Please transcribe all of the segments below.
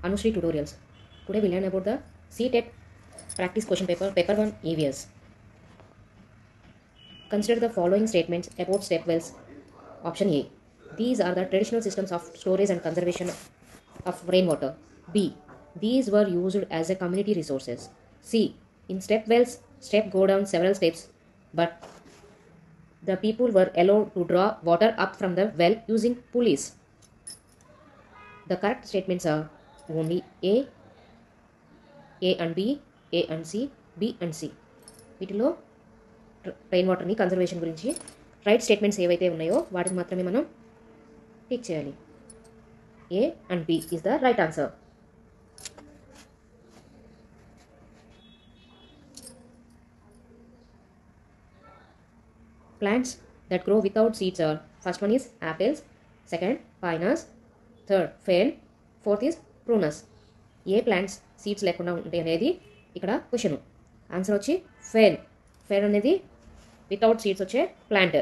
Anushree Tutorials. Today we learn about the CTET practice question paper, paper 1 EVS. Consider the following statements about step wells. Option A. These are the traditional systems of storage and conservation of rainwater. B. These were used as a community resources. C. In step wells, step go down several steps, but the people were allowed to draw water up from the well using pulleys. The correct statements are only A and B, A and C, B and C. వీటిలో rain వాటర్ని conservation గురించి right statements ఏవైతే ఉన్నాయో వాటిని మాత్రమే మనం tick చేయాలి. A and B is the right answer. Plants that grow without seeds are, first one is apples, second pinus, third fern, fourth is prunus. ఏ ప్లాంట్స్ సీడ్స్ లేకుండా ఉంటాయి అనేది ఇక్కడ క్వశ్చన్. ఆన్సర్ వచ్చి ఫెర్న్. ఫెర్న్ అనేది without seeds వచ్చే plant.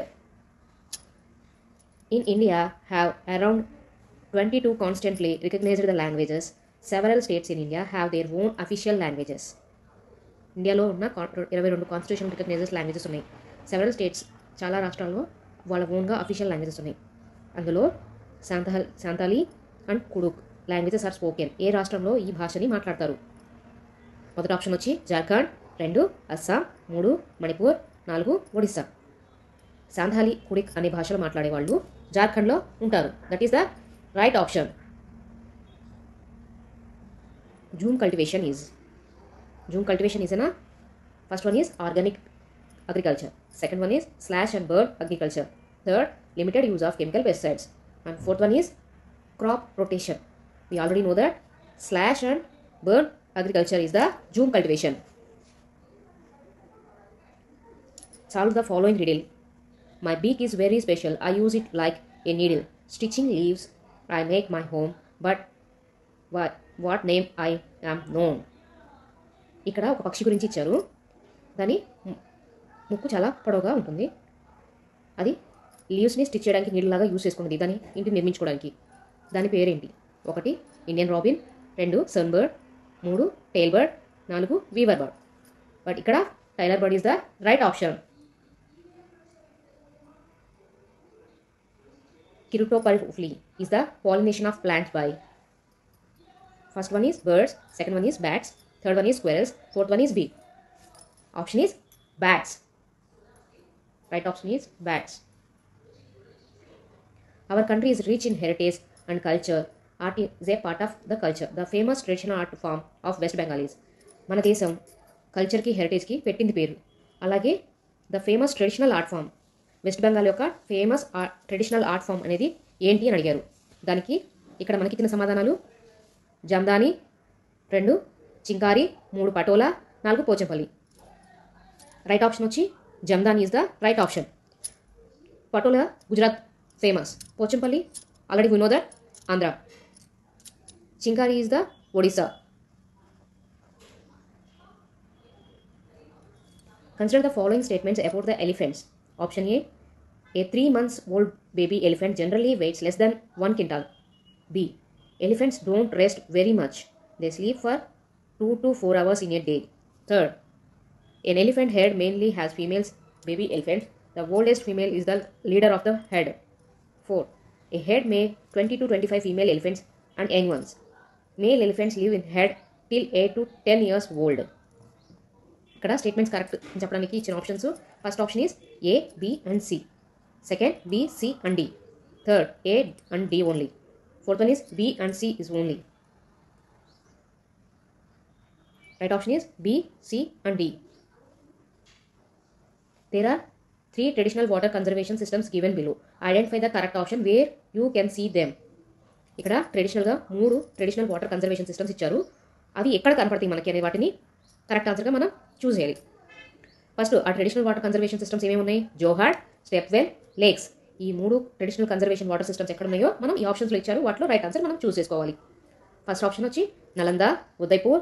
In India have around 22 constantly recognized the languages. Several states in India have their own official languages. ఇండియాలో ఉన్న 22 కాన్స్టిట్యూషన్ రికగ్నైజెస్ లాంగ్వేజెస్ ఉన్నాయి. సెవరల్ స్టేట్స్ చాలా రాష్ట్రాల్లో వాళ్ళ ఓన్గా అఫీషియల్ లాంగ్వేజెస్ ఉన్నాయి. అందులో Santali and Kurukh languages are spoken. ఏ రాష్ట్రంలో ఈ భాషని మాట్లాడతారు? మొదటి ఆప్షన్ వచ్చి జార్ఖండ్, 2 అస్సాం, 3 మణిపూర్, 4 ఒడిస్సా. శాంతాలి కుడిక్ అనే భాషలో మాట్లాడే వాళ్ళు జార్ఖండ్లో ఉంటారు. That is the right option. Jhum cultivation is అనా first one is organic agriculture, second one is slash and burn agriculture, third limited use of chemical pesticides, and fourth one is crop rotation. We already know that slash and burn agriculture is the Zoom cultivation. Solve the following riddle. My beak is very special. I use it like a needle. Stitching leaves I make my home, but what name I am known. ఇక్కడ ఒక పక్షి గురించి ఇచ్చారు. దాని ముక్కు చాలా పొడవుగా ఉంటుంది. అది లీవ్స్ని స్టిచ్ చేయడానికి నీళ్ళలాగా యూస్ చేసుకుంటుంది దాని ఇంటిని నిర్మించుకోవడానికి. దాని పేరేంటి? 1 Indian robin, 2 sun bird, 3 tail bird, 4 weaver bird. But ఇక్కడ tailor bird is the right option. Chiroptopulfly is the pollination of plants by, first one is birds, second one is bats, third one is squirrels, fourth one is bee. Option is bats. Right option is bats. Our country is rich in heritage and culture. Art is a part of the culture. The famous traditional art form of West Bengal is. మన దేశం కల్చర్కి హెరిటేజ్కి పెట్టింది పేరు. అలాగే the famous traditional art form, West Bengal యొక్క famous traditional art form అనేది ఏంటి అని అడిగారు. దానికి ఇక్కడ మనకి ఇచ్చిన సమాధానాలు జమ్దాని, 2 చింకారి, 3 పటోలా, 4 పోచంపల్లి. రైట్ ఆప్షన్ వచ్చి Jamdani is the right option. Patola Gujarat famous, Pochampally already we know that Andhra, Chinkari is the Odisha. Consider the following statements about the elephants. Option A 3 months old baby elephant generally weighs less than 1 quintal. B. Elephants don't rest very much. They sleep for 2 to 4 hours in a day. Third, an elephant herd mainly has females, baby elephants. The oldest female is the leader of the herd. 4. A herd may 20 to 25 female elephants and young ones. Male elephants live in herd till 8 to 10 years old. ఇక్కడ statements correct చెప్పడానికి ఇచ్చిన options, first option is A, B and C, second B, C and D, third A and D only, fourth one is B and C is only. Right option is B, C and D. There are 3 traditional water conservation systems given below. Identify the correct option where you can see them. ఇక్కడ ట్రెడిషనల్గా 3 traditional water conservation systems ఇచ్చారు. అవి ఎక్కడ కనపడతాయి మనకి అనే వాటిని correct ఆన్సర్గా మనం చూస్ చేయాలి. ఫస్ట్ ఆ ట్రెడిషనల్ వాటర్ కన్జర్వేషన్ సిస్టమ్స్ ఏమేమి ఉన్నాయి? జోహార్, స్టెప్ వెల్, లేక్స్. ఈ 3 ట్రెడిషనల్ కన్జర్వేషన్ వాటర్ సిస్టమ్స్ ఎక్కడ ఉన్నాయో మనం ఈ ఆప్షన్స్లో ఇచ్చారు. వాటిలో రైట్ ఆన్సర్ మనం చూస్ చేసుకోవాలి. ఫస్ట్ ఆప్షన్ వచ్చి నలంద, ఉదయ్పూర్,